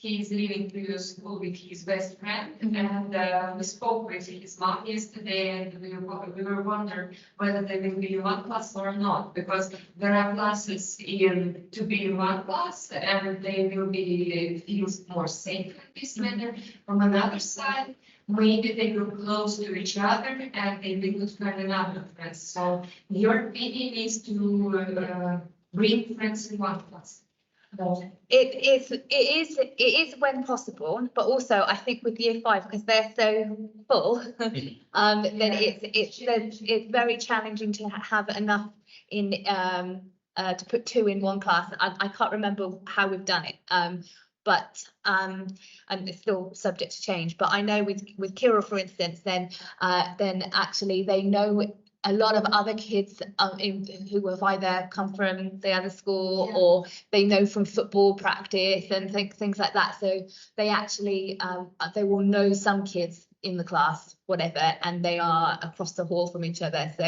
he's leaving to school with his best friend, and we spoke with his mom yesterday, and we were wondering whether they will be in one class or not, because there are classes to be in one class, and they will be feel more safe in this manner. From another side, maybe they will close to each other, and they will find another friends. So your opinion is to bring friends in one class. It is when possible, but also I think with year 5, because they're so full, then it's very challenging to have enough in to put 2 in one class. I can't remember how we've done it, but and it's still subject to change. But I know with Kira, for instance, then actually they know a lot of other kids who have either come from the other school, or they know from football practice and things like that. So they actually they will know some kids in the class, whatever, and they are across the hall from each other. So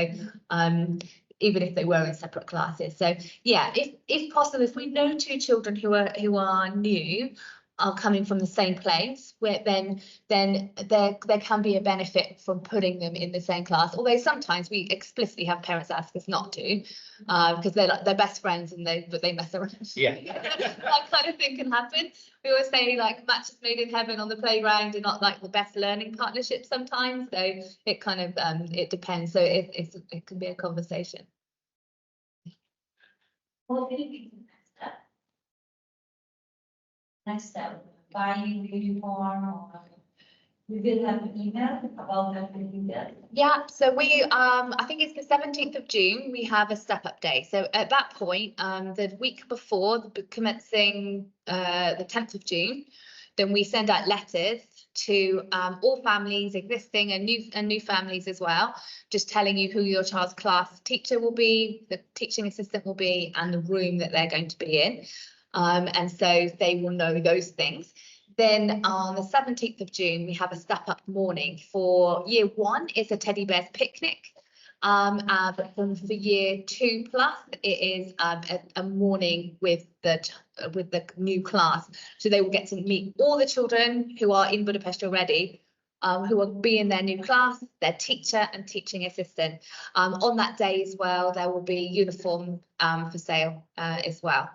even if they were in separate classes. So yeah, if possible, if we know 2 children who are new, are coming from the same place, where then there can be a benefit from putting them in the same class. Although sometimes we explicitly have parents ask us not to, because they're best friends and they mess around. Yeah. That kind of thing can happen. We always say like matches made in heaven on the playground are not like the best learning partnership sometimes. So it kind of it depends. So it can be a conversation. What do you think is next step? Buying uniform, or we will have an email about that. Yeah, so we I think it's the 17th of June, we have a step up day. So at that point, the week before, commencing the 10th of June, then we send out letters to all families, existing and new families as well, just telling you who your child's class teacher will be, the teaching assistant will be, and the room that they're going to be in. And so they will know those things. Then on the 17th of June, we have a step up morning. For year 1, it's a teddy bears picnic. But for year 2 plus, it is a morning with the new class. So they will get to meet all the children who are in Budapest already, who will be in their new class, their teacher and teaching assistant. On that day as well, there will be uniform for sale as well.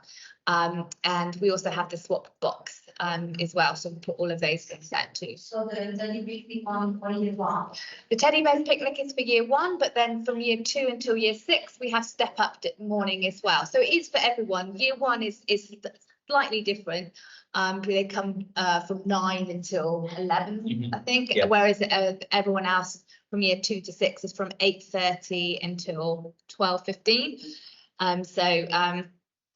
And we also have the swap box as well, so we'll put all of those things out too. So the teddy picnic one for year 1. The teddy bears picnic is for year 1, but then from year 2 until year 6, we have step up morning as well. So it is for everyone. Year 1 is slightly different. They come from 9 until 11, I think, whereas everyone else from year 2 to 6 is from 8:30 until 12:15.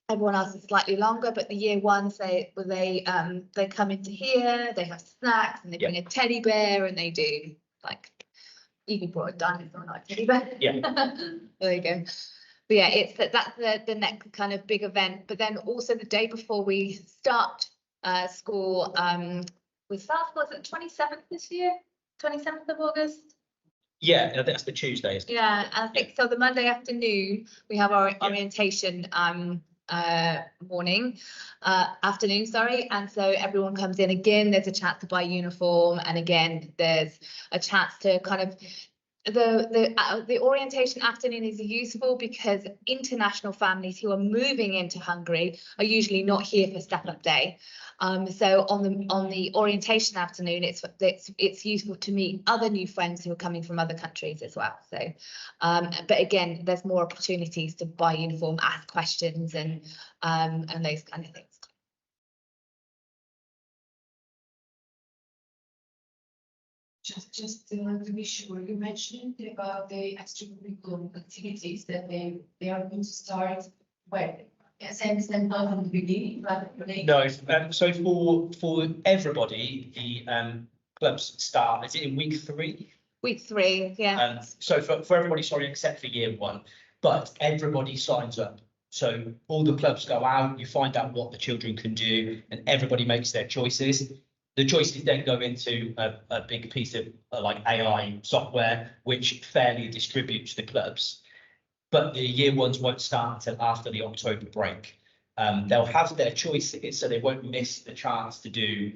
Everyone else is slightly longer, but the year 1s they come into here, they have snacks, and they bring a teddy bear, and they do like even brought a dinosaur, not a teddy bear. Yeah. There you go. But yeah, that's the next kind of big event. But then also the day before we start school, was it 27th this year? 27th of August? Yeah, I think that's the Tuesday. Isn't it? Yeah, I think so. The Monday afternoon we have our orientation afternoon, sorry, and so everyone comes in again. There's a chance to buy uniform, and again there's a chance to kind of the orientation afternoon is useful because international families who are moving into Hungary are usually not here for step up day. So on the orientation afternoon, it's useful to meet other new friends who are coming from other countries as well. So, but again, there's more opportunities to buy uniform, ask questions, and those kind of things. Just to be sure, you mentioned about the extracurricular activities that they are going to start when? Since then, not from the beginning, but no. So for everybody, the clubs start. Is it in week 3? Week 3, yeah. So for everybody, sorry, except for year 1, but everybody signs up. So all the clubs go out. You find out what the children can do, and everybody makes their choices. The choices then go into a big piece of like AI software, which fairly distributes the clubs. But the year 1s won't start until after the October break. They'll have their choices, so they won't miss the chance to do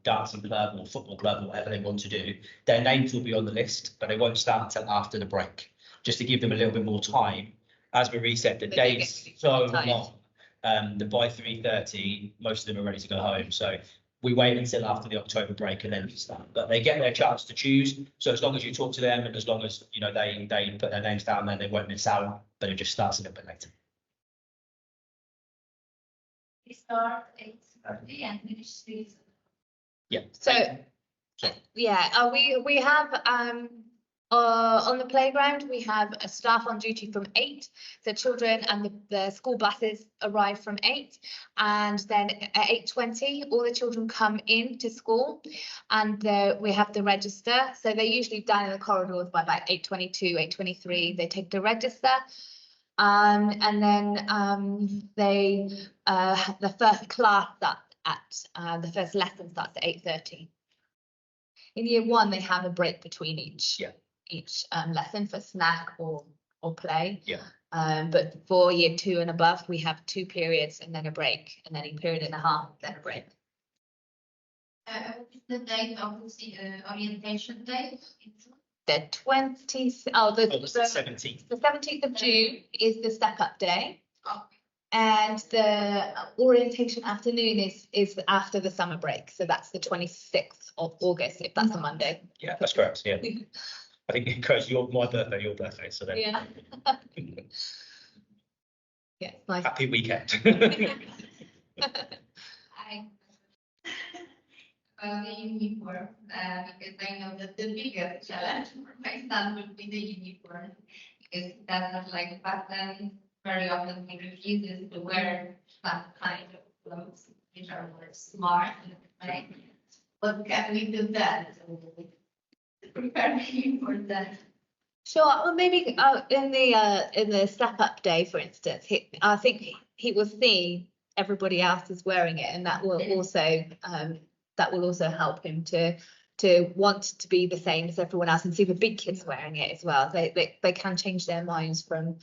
dancing club or football club or whatever they want to do. Their names will be on the list, but they won't start until after the break, just to give them a little bit more time. As Marie said, the They do get day's to be so tired. long. That by 3:30, most of them are ready to go home. So we wait until after the October break and then we start. But they get their chance to choose. So as long as you talk to them and as long as they put their names down, then they won't miss out. But it just starts a little bit later. We start 8:30 and finish 3. Yeah. So, Sorry. yeah, we have on the playground, we have a staff on duty from 8. So children and the school buses arrive from 8. And then at 8:20, all the children come in to school and we have the register. So they're usually down in the corridors by about 8:22, 8:23. They take the register. And then the first class starts at the first lesson starts at 8:30. In year 1, they have a break between each lesson for snack or play. Yeah. But for year 2 and above, we have 2 periods and then a break, and then a period and a half, then a break. The date of the orientation day? The 20th, The 17th. the 17th of June is the step up day. Okay. And the orientation afternoon is after the summer break. So that's the 26th of August, if that's a Monday. Yeah, that's correct. Yeah. I think it goes my birthday, your birthday. So then Yeah. Yeah, nice. happy weekend. The uniform, because I know that the biggest challenge for my son would be the uniform, because he does not like buttons. Very often he refuses to wear some kind of clothes which are more smart, right? What can we do that to prepare him for that? Sure. Well, maybe in the step up day, for instance, I think he will see everybody else is wearing it, and that will also help him to want to be the same as everyone else and see the big kids wearing it as well. They can change their minds from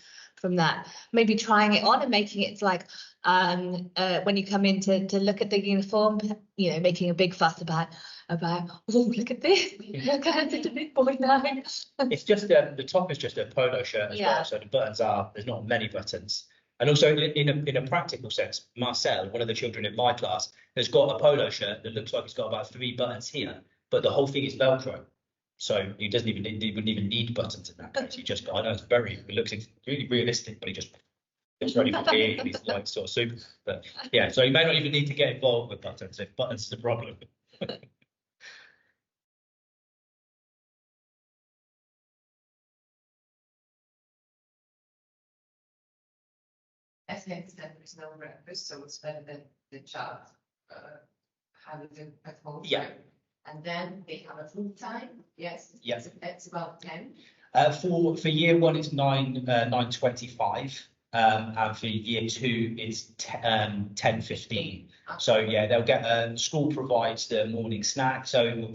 that. Maybe trying it on and making it like when you come in to look at the uniform, making a big fuss about oh, look at this, look at it, a big boy now. It's just the top is just a polo shirt as well, so the buttons there's not many buttons. And also in a practical sense, Marcel, one of the children in my class, has got a polo shirt that looks like it's got about 3 buttons here, but the whole thing is Velcro. So he wouldn't even need buttons in that case. I know it looks really realistic, but he just gets ready for being and he's like sort of super. But yeah, so he may not even need to get involved with buttons if buttons is the problem. As I said, there is no breakfast, so it's better that the child have it at home. Yeah. And then they have a food time. Yes. Yeah. It's about 10. For year 1, it's 9:25. And for year 2, it's 10:15. So yeah, they'll get school provides the morning snack. So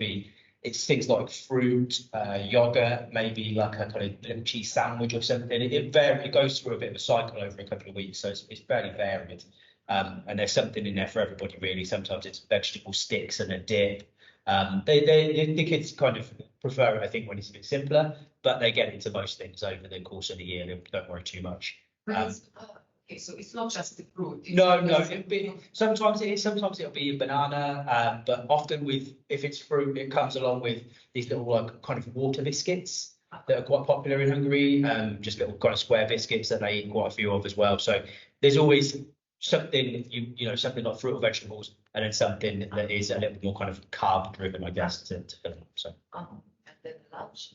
it's things like fruit, yogurt, maybe like a kind of little cheese sandwich or something. It goes through a bit of a cycle over a couple of weeks, so it's fairly varied. And there's something in there for everybody really. Sometimes it's vegetable sticks and a dip. The kids kind of prefer it, I think, when it's a bit simpler, but they get into most things over the course of the year. They don't worry too much. Okay, so it's not just the fruit. No, sometimes it is. Sometimes it'll be a banana, but often if it's fruit, it comes along with these little like kind of water biscuits that are quite popular in Hungary. Just little kind of square biscuits that they eat quite a few of as well. So there's always something something like fruit or vegetables, and then something that is a little bit more kind of carb driven, I guess. So. And then lunch.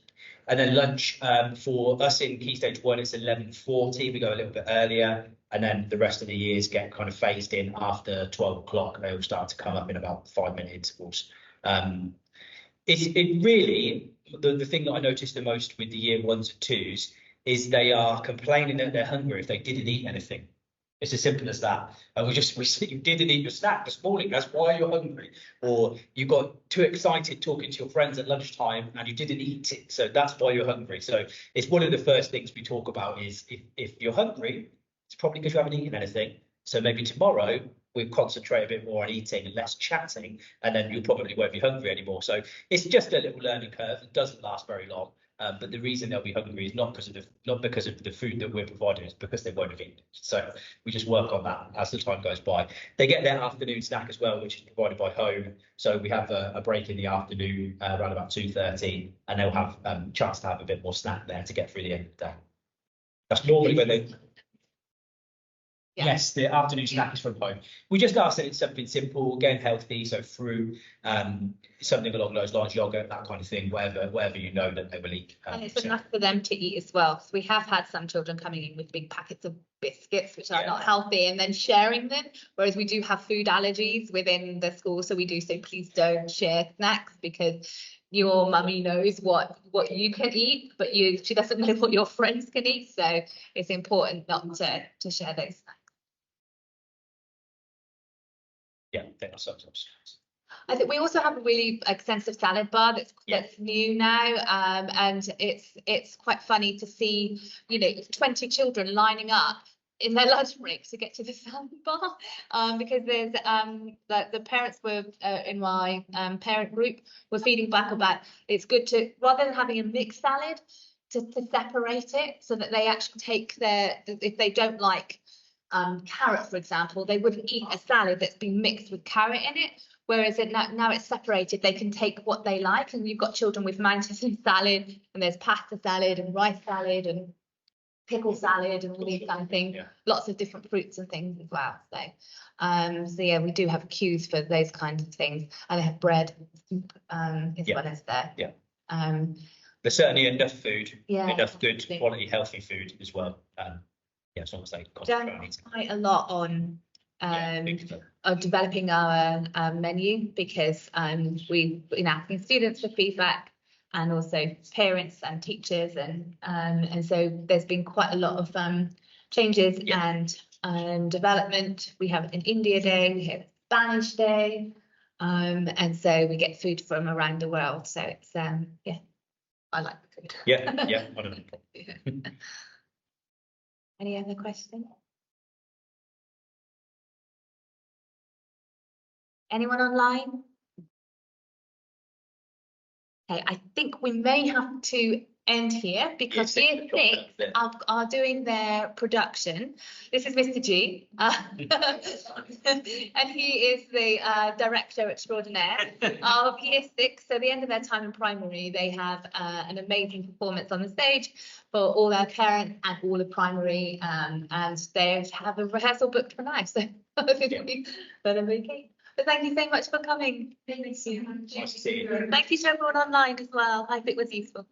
And then lunch for us in Key Stage 1, it's 11:40. We go a little bit earlier, and then the rest of the years get kind of phased in after 12 o'clock. They all start to come up in about 5-minute intervals. It really, the thing that I noticed the most with the year 1s and 2s is they are complaining that they're hungry if they didn't eat anything. It's as simple as that. And we said you didn't eat your snack this morning. That's why you're hungry. Or you got too excited talking to your friends at lunchtime and you didn't eat it. So that's why you're hungry. So it's one of the first things we talk about is if you're hungry, it's probably because you haven't eaten anything. So maybe tomorrow we'll concentrate a bit more on eating and less chatting, and then you probably won't be hungry anymore. So it's just a little learning curve. It doesn't last very long. But the reason they'll be hungry is not because of the food that we're providing, it's because they won't have eaten. So we just work on that as the time goes by. They get their afternoon snack as well, which is provided by home. So we have a break in the afternoon around about 2:30, and they'll have a chance to have a bit more snack there to get through the end of the day. That's normally when they. Yeah. Yes, the afternoon snack is from home. We just ask that it's something simple, again, healthy, so fruit, something along those lines, yogurt, that kind of thing, wherever you know that they will eat. And it's enough for them to eat as well. So we have had some children coming in with big packets of biscuits, which are not healthy, and then sharing them. Whereas we do have food allergies within the school, so we do say please don't share snacks, because your mummy knows what you can eat, but she doesn't know what your friends can eat. So it's important not to share those snacks. Yeah, that's sometimes. I think we also have a really extensive salad bar that's new now, and it's quite funny to see 20 children lining up in their lunch break to get to the salad bar, because there's the parents were in my parent group were feeding back about it's good to, rather than having a mixed salad, to separate it so that they actually take if they don't like carrot, for example, they wouldn't eat a salad that's been mixed with carrot in it. Whereas now it's separated, they can take what they like. And you've got children with Manchester salad, and there's pasta salad and rice salad and pickle salad and all these kind of things. Yeah. Lots of different fruits and things as well. So yeah, we do have queues for those kinds of things, and they have bread as well as there. Yeah. There's certainly enough food, enough good quality, healthy food as well. As long as they concentrate quite a lot on developing our menu, because we've been asking students for feedback, and also parents and teachers, and so there's been quite a lot of changes and development. We have an India Day, we have Spanish Day, and so we get food from around the world. So it's I like the food. I don't know. Any other questions? Anyone online? Okay, I think we may have to end here, because year 6 are doing their production. This is Mr. G, and he is the director extraordinaire of year 6. So at the end of their time in primary, they have an amazing performance on the stage for all their parents and all of primary, and they have a rehearsal booked for now. So that'll be okay. But thank you so much for coming. Thank you. Nice to see you. Thank you to everyone online as well. I hope it was useful.